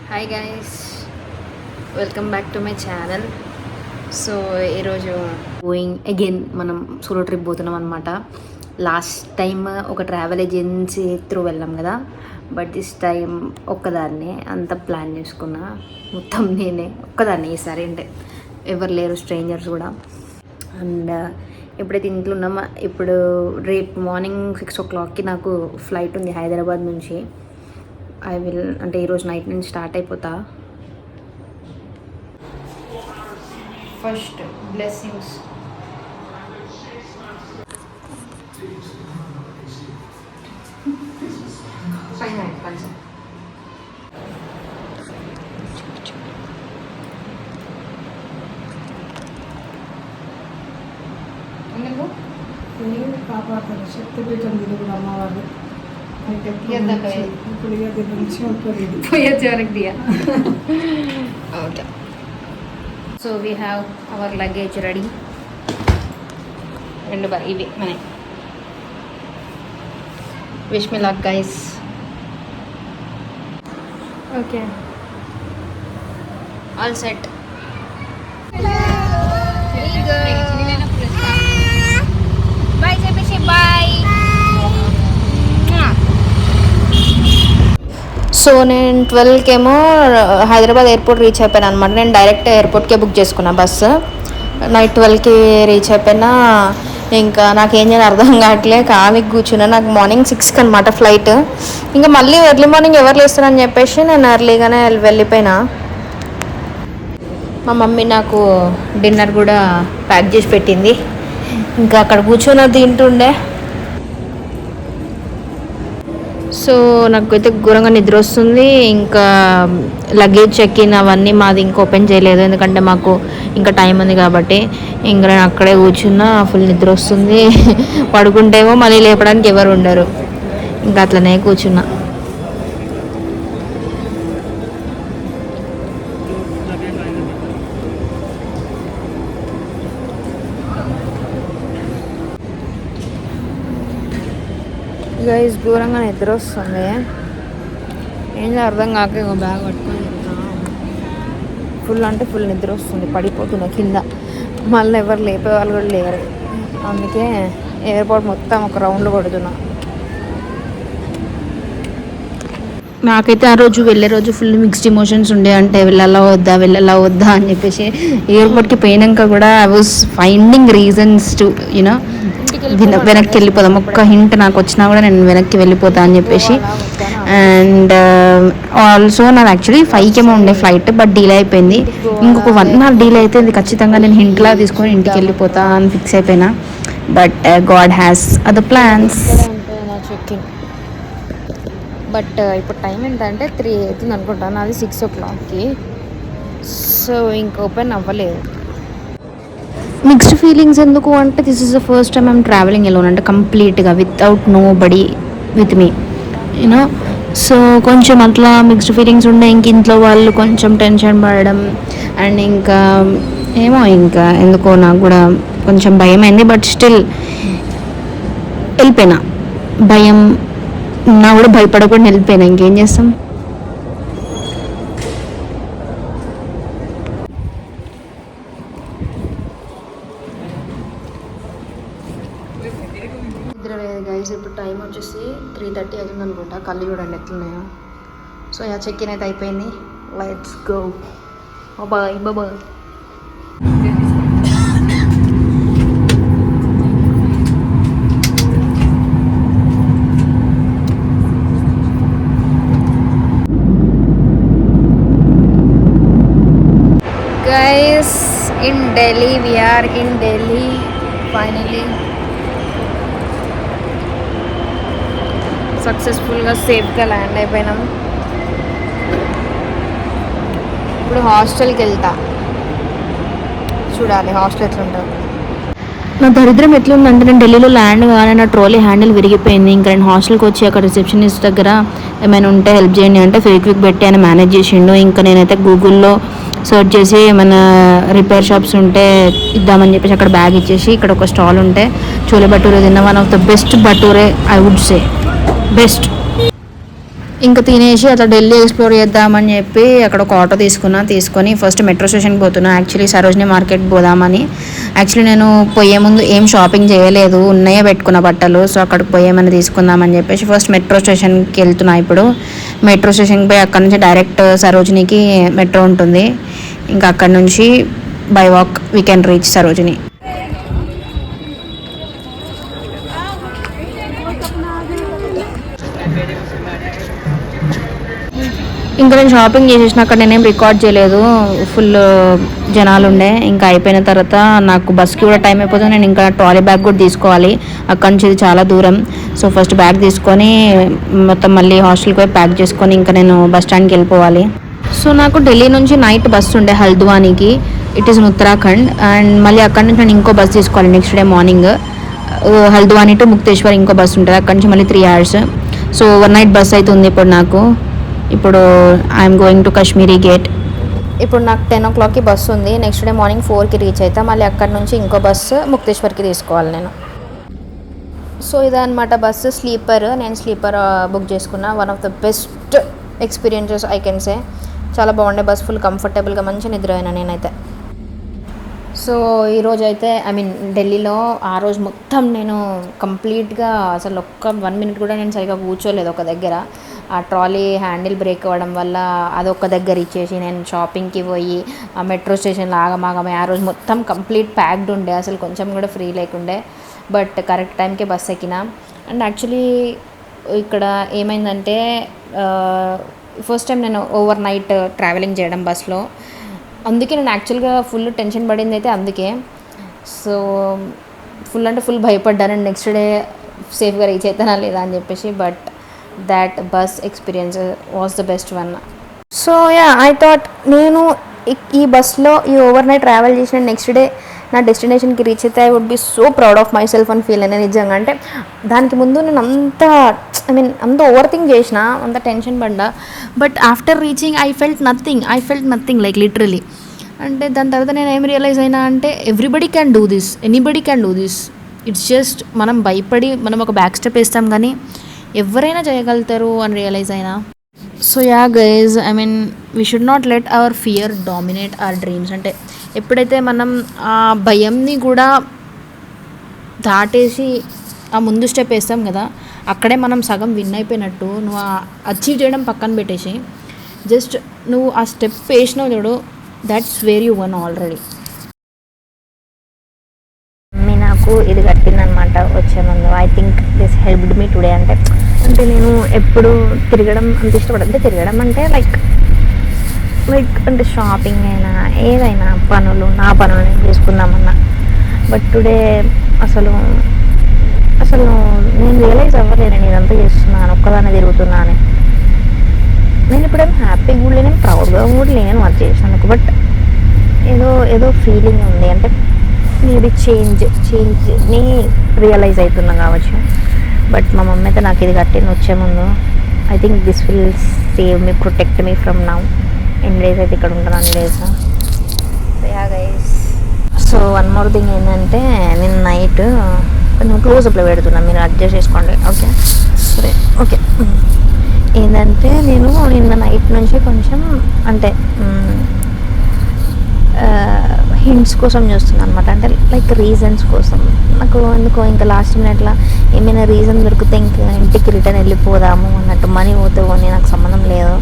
Hi guys, welcome back to my channel. So ఈరోజు going again మనం solo trip పోతున్నాం అనమాట. లాస్ట్ టైం ఒక ట్రావెల్ ఏజెన్సీ త్రూ వెళ్ళాం కదా, బట్ దిస్ టైం ఒక్కదాన్నే అంత ప్లాన్ చేసుకున్నా. మొత్తం నేనే ఒక్కదాన్ని ఈసారి, అంటే ఎవరు లేరు, స్ట్రేంజర్స్ కూడా. అండ్ ఎప్పుడైతే ఇంట్లో ఉన్నామో, ఇప్పుడు రేపు మార్నింగ్ 6 o'clockకి నాకు ఫ్లైట్ ఉంది హైదరాబాద్ నుంచి. అంటే ఈరోజు నైట్ నుంచి స్టార్ట్ అయిపోతా. First blessings. కాపాడుతారు శక్తిపీఠం తిరుగుడు అమ్మవారు. So we have our luggage ready. రెండు ఇవి మన wish me luck guys. Okay, all set. Bye చెప్పేసి బాయ్. సో నేను 12కి ఏమో హైదరాబాద్ ఎయిర్పోర్ట్ రీచ్ అయిపోయాను అనమాట. నేను డైరెక్ట్ ఎయిర్పోర్ట్కే బుక్ చేసుకున్నా బస్సు. నైట్ 12కి రీచ్ అయిపోయినా. ఇంకా నాకేం చేయాలి అర్థం కావట్లే, ఖాళీకి కూర్చున్నా. నాకు మార్నింగ్ 6కి అనమాట ఫ్లైట్. ఇంకా మళ్ళీ ఎర్లీ మార్నింగ్ ఎవరు లేస్తారని చెప్పేసి నేను ఎర్లీగానే వెళ్ళిపోయినా. మా మమ్మీ నాకు డిన్నర్ కూడా ప్యాక్ చేసి పెట్టింది. ఇంకా అక్కడ కూర్చొని తింటుండే. సో నాకైతే ఘోరంగా నిద్ర వస్తుంది. ఇంకా లగేజ్ చెక్ ఇన్ అవన్నీ మాది ఇంకా ఓపెన్ చేయలేదు, ఎందుకంటే మాకు ఇంకా టైం ఉంది కాబట్టి. ఇంకా నేను అక్కడే కూర్చున్నా, ఫుల్ నిద్ర వస్తుంది. పడుకుంటేమో మళ్ళీ లేపడానికి ఎవరు ఉండరు, ఇంకా అట్లనే కూర్చున్నా. గైస్ దూరంగా నిద్ర వస్తుంది, ఏం అర్థం కాక బ్యాగ్ పట్టుకొని ఫుల్ అంటే ఫుల్ నిద్ర వస్తుంది. పడిపోతున్నా కింద, మళ్ళీ ఎవరు లేపే వాళ్ళు కూడా లేరు. అందుకే ఎయిర్పోర్ట్ మొత్తం ఒక రౌండ్లో కొడుతున్నా. నాకైతే ఆ రోజు వెళ్ళే రోజు ఫుల్ మిక్స్డ్ ఎమోషన్స్ ఉండే, అంటే వెళ్ళాలా వద్దా అని చెప్పేసి. ఎయిర్పోర్ట్కి పోయినాక కూడా I was finding reasons to you know వెనక్కి వెళ్ళిపోదాం. ఒక్క హింట్ నాకు వచ్చినా కూడా నేను వెనక్కి వెళ్ళిపోతా అని చెప్పేసి. అండ్ ఆల్సో నాకు యాక్చువల్లీ 5కి ఏమో ఉండే ఫ్లైట్, బట్ డీలే అయిపోయింది. ఇంకొక 1 hour డీలే అయితే ఇది ఖచ్చితంగా నేను హింట్లా తీసుకొని ఇంటికి వెళ్ళిపోతా అని ఫిక్స్ అయిపోయినా. But God has other plans. Checking but ఇప్పుడు టైం ఏంటంటే 3 అవుతుంది అనుకుంటాను, అది 6 o'clockకి. సో ఇంకా ఓపెన్ అవ్వలేదు. మిక్స్డ్ ఫీలింగ్స్ ఎందుకు అంటే, this is the first time I'm travelling alone, అంటే కంప్లీట్గా without nobody with me you know. So కొంచెం అట్లా మిక్స్డ్ ఫీలింగ్స్ ఉండే. ఇంక ఇంట్లో వాళ్ళు కొంచెం టెన్షన్ పడడం, అండ్ ఇంకా ఏమో ఇంకా ఎందుకో నాకు కూడా కొంచెం భయం అయింది. బట్ స్టిల్ వెళ్ళిపోయినా. భయం ఉన్నా కూడా భయపడకుండా వెళ్ళిపోయినా. ఇంకేం చేస్తాం. నిద్ర లేదు గైస్. ఇప్పుడు టైం వచ్చేసి 3:30 అవుతుంది అనుకుంటా. కళ్ళు చూడండి ఎట్లున్నాయో. సో యా, చెక్ ఇన్ అయితే అయిపోయింది. Let's go. Bye bye. Guys, in Delhi, we are in Delhi finally. సక్సెస్ఫుల్గా సేఫ్గా ల్యాండ్ అయిపోయినాం. ఇప్పుడు హాస్టల్కి వెళ్తా, చూడాలి హాస్టల్ ఎట్లుంటుంది. నా దరిద్రం ఎట్లుందంటే, నేను ఢిల్లీలో ల్యాండ్ కానీ నా ట్రోలీ హ్యాండిల్ విరిగిపోయింది. ఇంకా నేను హాస్టల్కి వచ్చి అక్కడ రిసెప్షనిస్ట్ దగ్గర ఏమైనా ఉంటే హెల్ప్ చేయండి అంటే ఫెవిక్విక్ పెట్టి ఆయన మేనేజ్ చేసిండు. ఇంకా నేనైతే గూగుల్లో సర్చ్ చేసి ఏమైనా రిపేర్ షాప్స్ ఉంటే ఇద్దామని చెప్పేసి అక్కడ బ్యాగ్ ఇచ్చేసి, ఇక్కడ ఒక స్టాల్ ఉంటే చోలే భటూరే తిన్నా. One of the best bhature I would say, best. ఇంకా తినేసి అట్లా ఢిల్లీ ఎక్స్ప్లోర్ చేద్దామని చెప్పి అక్కడ ఒక ఆటో తీసుకొని ఫస్ట్ మెట్రో స్టేషన్కి పోతున్నా. యాక్చువల్లీ సరోజినీ మార్కెట్ పోదామని. యాక్చువల్లీ నేను పోయే ముందు ఏం షాపింగ్ చేయలేదు, ఉన్నాయే పెట్టుకున్న బట్టలు. సో అక్కడికి పోయేమని తీసుకుందామని చెప్పేసి ఫస్ట్ మెట్రో స్టేషన్కి వెళ్తున్నా. ఇప్పుడు మెట్రో స్టేషన్కి పోయి అక్కడ నుంచి డైరెక్ట్ సరోజినీకి మెట్రో ఉంటుంది. ఇంకా అక్కడ నుంచి by walk we can reach Sarojini. ఇంకా నేను షాపింగ్ చేసేసిన, అక్కడ నేనేం రికార్డ్ చేయలేదు, ఫుల్ జనాలు ఉండే. ఇంకా అయిపోయిన తర్వాత నాకు బస్కి కూడా టైం అయిపోతుంది. నేను ఇంకా ట్రాలీ బ్యాగ్ కూడా తీసుకోవాలి, అక్కడి నుంచి ఇది చాలా దూరం. సో ఫస్ట్ బ్యాగ్ తీసుకొని మొత్తం మళ్ళీ హాస్టల్కి పోయి ప్యాక్ చేసుకొని ఇంకా నేను బస్ స్టాండ్కి వెళ్ళిపోవాలి. సో నాకు ఢిల్లీ నుంచి నైట్ బస్సు ఉండే హల్ద్వానీకి, ఇట్ ఈస్ ఉత్తరాఖండ్. అండ్ మళ్ళీ అక్కడి నుంచి నేను ఇంకో బస్ తీసుకోవాలి next day morning. Haldwani to Mukteshwar ఇంకో బస్సు ఉంటుంది, అక్కడి నుంచి మళ్ళీ 3 hours. So over night bus అయితే ఉంది ఇప్పుడు నాకు. ఇప్పుడు I'm going to Kashmiri gate. ఇప్పుడు నాకు 10 o'clockకి బస్సు ఉంది. నెక్స్ట్ డే మార్నింగ్ 4కి రీచ్ అవుతా. మళ్ళీ అక్కడ నుంచి ఇంకో బస్సు ముక్తేశ్వర్కి తీసుకోవాలి నేను. సో ఇదన్నమాట బస్సు స్లీపర్. నేను స్లీపర్ బుక్ చేసుకున్నా. One of the best experiences I can say. చాలా బాగుండే బస్, ఫుల్ కంఫర్టబుల్గా మంచి నిద్ర అయినా నేనైతే. సో ఈరోజు అయితే ఢిల్లీలో ఆ రోజు మొత్తం నేను కంప్లీట్గా అసలు ఒక్క 1 minute కూడా నేను సరిగా కూర్చోలేదు ఒక దగ్గర. ఆ ట్రాలీ హ్యాండిల్ బ్రేక్ అవ్వడం వల్ల అదొక దగ్గర ఇచ్చేసి నేను షాపింగ్కి పోయి ఆ మెట్రో స్టేషన్లో ఆగమాగమే. ఆ రోజు మొత్తం కంప్లీట్ ప్యాక్డ్ ఉండే, అసలు కొంచెం కూడా ఫ్రీ లేకుండే. బట్ కరెక్ట్ టైంకే బస్ ఎక్కిన. అండ్ యాక్చువల్లీ ఇక్కడ ఏమైందంటే ఫస్ట్ టైం నేను ఓవర్ నైట్ ట్రావెలింగ్ చేయడం బస్లో. అందుకే నేను యాక్చువల్గా ఫుల్ టెన్షన్ పడింది అయితే అందుకే. సో ఫుల్ అంటే ఫుల్ భయపడ్డాను నెక్స్ట్ డే సేఫ్గా రీచ్ అవుతానా లేదా అని చెప్పేసి. But that bus experience was the best one. So yeah, I thought నేను ఈ బస్లో ఈ ఓవర్ నైట్ ట్రావెల్ చేసిన నెక్స్ట్ డే నా డెస్టినేషన్కి రీచ్ అయితే I would be so proud of myself అని ఫీల్ అయినా నిజంగా. అంటే దానికి ముందు నేను అంత ఓవర్ థింక్ చేసిన, అంత టెన్షన్ పడ్డా. But after reaching I felt nothing like literally. అంటే దాని తర్వాత నేను ఏం రియలైజ్ అయినా అంటే everybody can do this, anybody can do this. It's just మనం భయపడి మనం ఒక బ్యాక్ స్టెప్ వేస్తాం కానీ ఎవరైనా చేయగలుగుతారు అని రియలైజ్ అయినా. So yeah guys, we should not let hour fear dominate hour dreams. అంటే ఎప్పుడైతే మనం ఆ భయంని కూడా దాటేసి ఆ ముందు స్టెప్ వేస్తాం కదా, అక్కడే మనం సగం విన్ అయిపోయినట్టు. నువ్వు అచీవ్ చేయడం పక్కన పెట్టేసి జస్ట్ నువ్వు ఆ స్టెప్ వేసినావు చూడు, that's where you one already. నాకు ఇది కట్టిందనమాట వచ్చే ముందు. I think this helped me today. అంటే నేను ఎప్పుడు తిరగడం అంత ఇష్టపడదు. అంటే తిరగడం అంటే లైక్ అంటే షాపింగ్ అయినా ఏదైనా నా పనులు నేను చేసుకుందామన్నా. బట్ టుడే అసలు నేను రియలైజ్ అవ్వలేదు నేను ఇదంతా చేస్తున్నాను, ఒక్కదాన్ని తిరుగుతున్నాను. నేను ఇప్పుడేం హ్యాపీగా కూడా లేను, ప్రౌడ్గా కూడా లేను అది చేసినందుకు. బట్ ఏదో ఫీలింగ్ ఉంది. అంటే మేబీ చేంజ్ని రియలైజ్ అవుతున్నా కావచ్చు. బట్ మా మమ్మీ అయితే నాకు ఇది కట్టింది వచ్చే ముందు. I think this will save me, protect me from now. ఎన్ని డేస్ అయితే ఇక్కడ ఉంటాను అన్ని days. Guys, so one more thing ఏంటంటే నేను నైట్ కొంచెం క్లోజ్అప్లో పెడుతున్నాను, మీరు అడ్జస్ట్ చేసుకోండి. ఓకే సరే ఓకే. ఏంటంటే నేను నిన్న నైట్ నుంచి కొంచెం అంటే హింట్స్ కోసం చూస్తున్నాను అనమాట. అంటే లైక్ రీజన్స్ కోసం. నాకు ఎందుకో ఇంకా లాస్ట్ మినిట్లో ఏమైనా రీజన్ దొరికితే ఇంకా ఇంటికి రిటర్న్ వెళ్ళిపోదాము అన్నట్టు. మనీ పోతే పోనీ నాకు సంబంధం లేదు,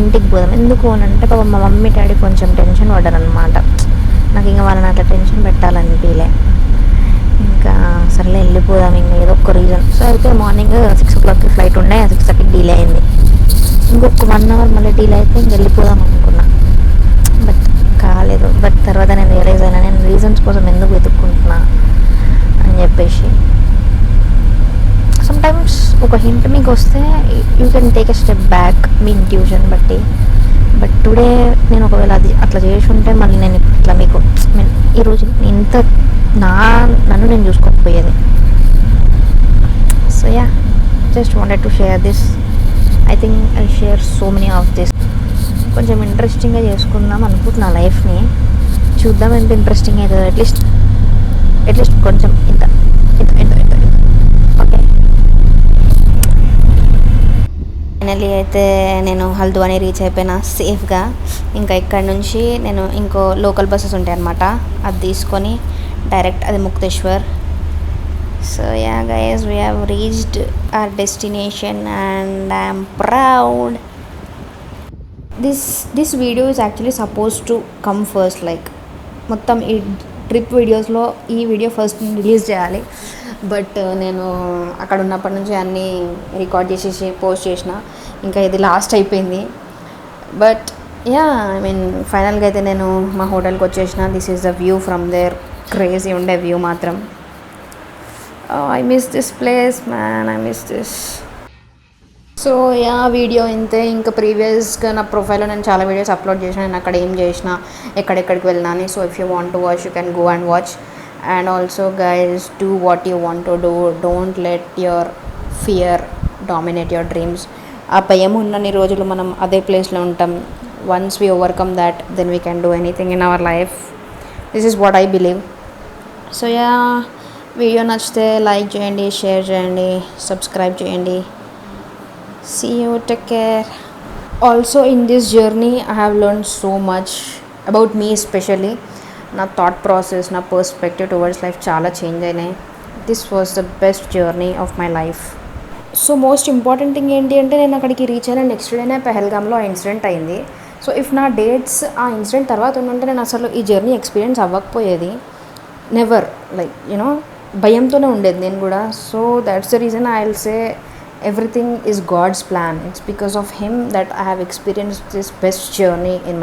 ఇంటికి పోదాం. ఎందుకు అని అంటే పాపం మా మమ్మీ డాడీ కొంచెం టెన్షన్ పడ్డారు అనమాట. నాకు ఇంకా వాళ్ళని అట్లా టెన్షన్ పెట్టాలనిపించలే. ఇంకా సర్లే వెళ్ళిపోదాం ఇంకా ఏదో ఒక రీజన్. సో అయితే మార్నింగ్ 6 o'clockకి ఫ్లైట్ ఉండే, 6:30కి డీలే అయింది. ఇంకొక 1 hour మళ్ళీ డీలే అయితే ఇంక వెళ్ళిపోదాం అనుకున్నా. బట్ కాలేదు. బట్ తర్వాత నేను రియలైజ్ అయినా నేను రీజన్స్ కోసం ఎందుకు వెతుక్కుంటున్నా అని చెప్పేసి. సమ్టైమ్స్ ఒక హింట్ మీకు వస్తే you can take a step back me intuition బట్టి. బట్ టుడే నేను ఒకవేళ అది అట్లా చేసి ఉంటే మళ్ళీ నేను ఇట్లా మీకు ఈరోజు ఇంత నన్ను నేను చూసుకోకపోయేది. So yeah, just wanted to share this. I think I share so many of this. కొంచెం ఇంట్రెస్టింగ్గా చేసుకుందాం అనుకుంటున్నా లైఫ్ని. చూద్దాం ఎంత ఇంట్రెస్టింగ్ అవుతుందో. అట్లీస్ట్ కొంచెం ఇంత ఓకే. ఫైనలీ అయితే నేను హల్ద్వానీ రీచ్ అయిపోయినా సేఫ్గా. ఇంకా ఇక్కడ నుంచి నేను ఇంకో లోకల్ బస్సెస్ ఉంటాయి అన్నమాట, అది తీసుకొని డైరెక్ట్ అది Mukteshwar. So yeah guys, we have reached hour destination and I'm proud. This video is actually suppose to come first. Like మొత్తం ఈ ట్రిప్ వీడియోస్లో ఈ వీడియో ఫస్ట్ రిలీజ్ చేయాలి, బట్ నేను అక్కడ ఉన్నప్పటి నుంచి అన్నీ రికార్డ్ చేసేసి పోస్ట్ చేసిన. ఇంకా ఇది లాస్ట్ అయిపోయింది. బట్ యా, ఐ మీన్ ఫైనల్గా అయితే నేను మా హోటల్కి వచ్చేసిన. This is the view from there. Crazy ఉండే వ్యూ మాత్రం. I miss this place man, I miss this. So yeah, video ఇంతే. ఇంకా ప్రీవియస్గా నా ప్రొఫైల్లో నేను చాలా వీడియోస్ అప్లోడ్ చేసిన, నేను అక్కడ ఏం చేసిన, ఎక్కడెక్కడికి వెళ్ళినా అని. So if you want to watch, you can go and watch. And also guys, do what you want to do. Don't let your fear dominate your dreams. ఆ భయం ఉన్నన్ని రోజులు మనం అదే ప్లేస్లో ఉంటాం. Once we overcome that, then we can do anything in our life. This is what I believe. So yeah, video నచ్చితే like చేయండి, షేర్ చేయండి, సబ్స్క్రైబ్ చేయండి. See you, take care. Also in this journey I have learned so much about me, especially నా thought process, నా perspective towards life చాలా change అయినాయి. This was the best journey of my life. So most important thing ఏంటి అంటే, నేను అక్కడికి reach అయిన next డేనే పెహల్గామ్లో ఆ ఇన్సిడెంట్ అయింది. సో ఇఫ్ నా డేట్స్ ఆ ఇన్సిడెంట్ తర్వాత ఉంటే నేను అసలు ఈ జర్నీ ఎక్స్పీరియన్స్ అవ్వకపోయేది. నెవర్, లైక్ యూనో, భయంతోనే ఉండేది నేను కూడా. So that's the reason I will say everything is God's plan. It's because of him that I have experienced this best journey in my